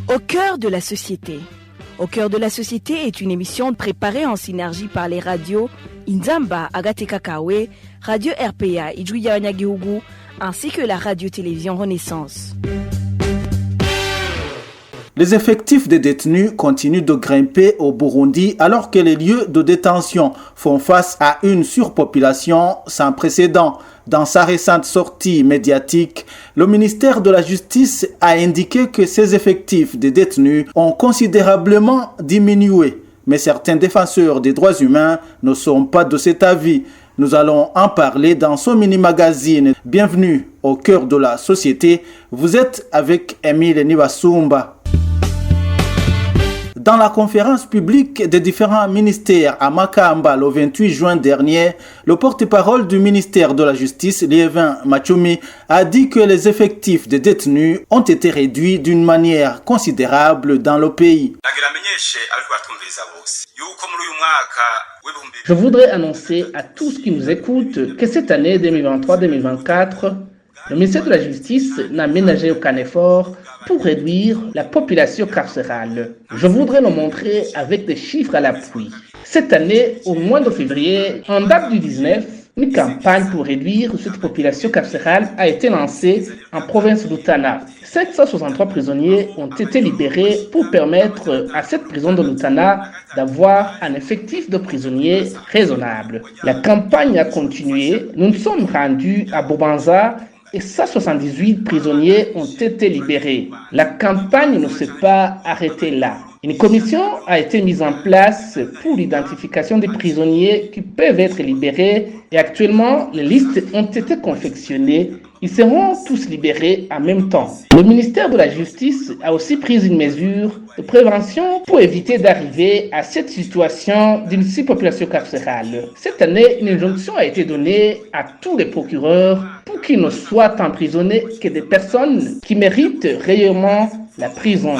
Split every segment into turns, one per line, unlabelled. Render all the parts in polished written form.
Au cœur de la société. Au cœur de la société est une émission préparée en synergie par les radios Inzamba, Agateka Kawe, Radio RPA, Idjouya Nyagihugu, ainsi que la radio-télévision Renaissance.
Les effectifs des détenus continuent de grimper au Burundi alors que les lieux de détention font face à une surpopulation sans précédent. Dans sa récente sortie médiatique, le ministère de la Justice a indiqué que ces effectifs des détenus ont considérablement diminué. Mais certains défenseurs des droits humains ne sont pas de cet avis. Nous allons en parler dans ce mini-magazine. Bienvenue au cœur de la société. Vous êtes avec Emile Nibasumba. Dans la conférence publique des différents ministères à Makamba le 28 juin dernier, le porte-parole du ministère de la Justice, Liévin Machoumi, a dit que les effectifs des détenus ont été réduits d'une manière considérable dans le pays.
Je voudrais annoncer à tous qui nous écoutent que cette année 2023-2024, le ministère de la Justice n'a ménagé aucun effort pour réduire la population carcérale. Je voudrais le montrer avec des chiffres à l'appui. Cette année, au mois de février, en date du 19, une campagne pour réduire cette population carcérale a été lancée en province d'Utana. 763 prisonniers ont été libérés pour permettre à cette prison de l'Utana d'avoir un effectif de prisonniers raisonnable. La campagne a continué. Nous nous sommes rendus à Bobanza et 178 prisonniers ont été libérés. La campagne ne s'est pas arrêtée là. Une commission a été mise en place pour l'identification des prisonniers qui peuvent être libérés et actuellement, les listes ont été confectionnées. Ils seront tous libérés en même temps. Le ministère de la Justice a aussi pris une mesure de prévention pour éviter d'arriver à cette situation d'une surpopulation carcérale. Cette année, une injonction a été donnée à tous les procureurs pour qu'ils ne soient emprisonnés que des personnes qui méritent réellement la prison.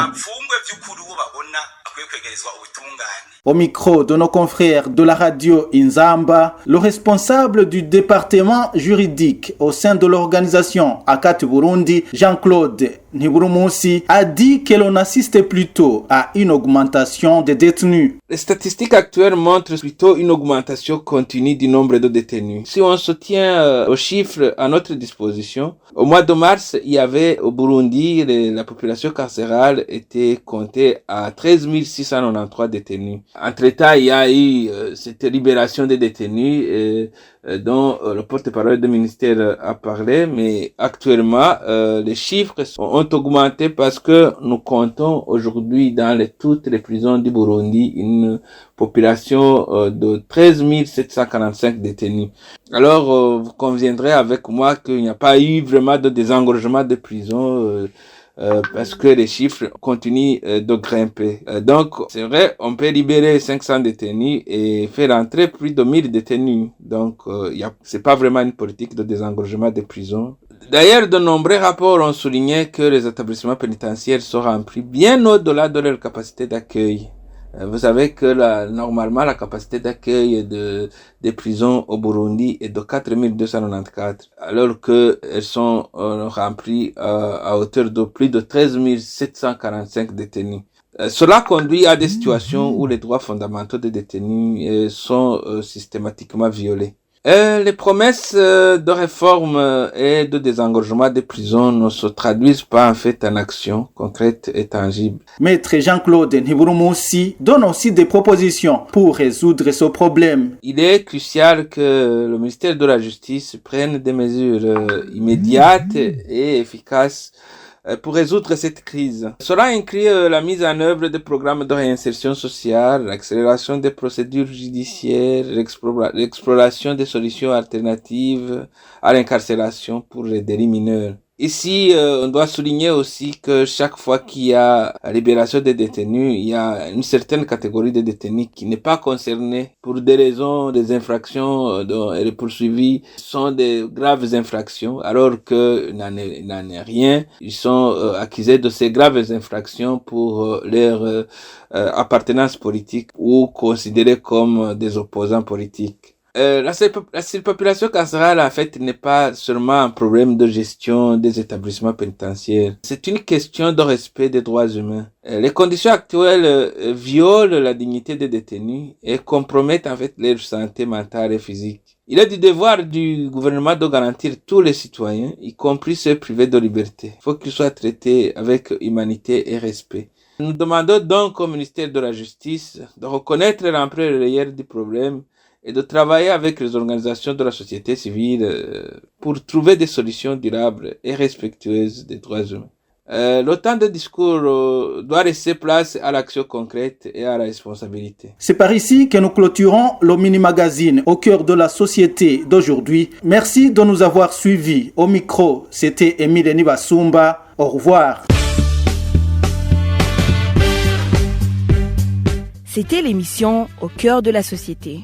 Au micro de nos confrères de la radio Inzamba, le responsable du département juridique au sein de l'organisation Akati Burundi, Jean-Claude Ntiburumusi, a dit que l'on assiste plutôt à une augmentation des détenus.
Les statistiques actuelles montrent plutôt une augmentation continue du nombre de détenus. Si on se tient aux chiffres à notre disposition, au mois de mars, il y avait au Burundi, la population carcérale était comptée à 13 693 détenus. Entre-temps, il y a eu cette libération des détenus dont le porte-parole du ministère a parlé, mais actuellement, les chiffres ont augmenté parce que nous comptons aujourd'hui dans toutes les prisons du Burundi une population de 13 745 détenus. Alors, vous conviendrez avec moi qu'il n'y a pas eu vraiment de désengorgement de prisons parce que les chiffres continuent de grimper. Donc, c'est vrai, on peut libérer 500 détenus et faire entrer plus de 1000 détenus. Donc, c'est pas vraiment une politique de désengorgement des prisons. D'ailleurs, de nombreux rapports ont souligné que les établissements pénitentiaires sont remplis bien au-delà de leur capacité d'accueil. Vous savez que normalement, la capacité d'accueil des prisons au Burundi est de 4294, alors que elles sont remplies à hauteur de plus de 13 745 détenus. Cela conduit à des situations où les droits fondamentaux des détenus sont systématiquement violés. Les promesses de réforme et de désengorgement des prisons ne se traduisent pas en fait en actions concrètes et tangibles.
Maître Jean-Claude Ntiburumusi donne aussi des propositions pour résoudre ce problème.
Il est crucial que le ministère de la Justice prenne des mesures immédiates et efficaces pour résoudre cette crise. Cela inclut la mise en œuvre des programmes de réinsertion sociale, l'accélération des procédures judiciaires, l'exploration des solutions alternatives à l'incarcération pour les délits mineurs. Ici, on doit souligner aussi que chaque fois qu'il y a libération des détenus, il y a une certaine catégorie de détenus qui n'est pas concernée pour des raisons, des infractions dont elle est poursuivie sont des graves infractions, alors que il n'en est rien. Ils sont accusés de ces graves infractions pour leur appartenance politique ou considérés comme des opposants politiques. La surpopulation carcérale, en fait, n'est pas seulement un problème de gestion des établissements pénitentiaires. C'est une question de respect des droits humains. Les conditions actuelles violent la dignité des détenus et compromettent en fait leur santé mentale et physique. Il est du devoir du gouvernement de garantir tous les citoyens, y compris ceux privés de liberté. Il faut qu'ils soient traités avec humanité et respect. Nous demandons donc au ministère de la Justice de reconnaître l'ampleur réelle du problème et de travailler avec les organisations de la société civile pour trouver des solutions durables et respectueuses des droits humains. Le temps de discours doit laisser place à l'action concrète et à la responsabilité.
C'est par ici que nous clôturons le mini-magazine au cœur de la société d'aujourd'hui. Merci de nous avoir suivis. Au micro, c'était Émile Nibasumba. Au revoir.
C'était l'émission Au cœur de la société.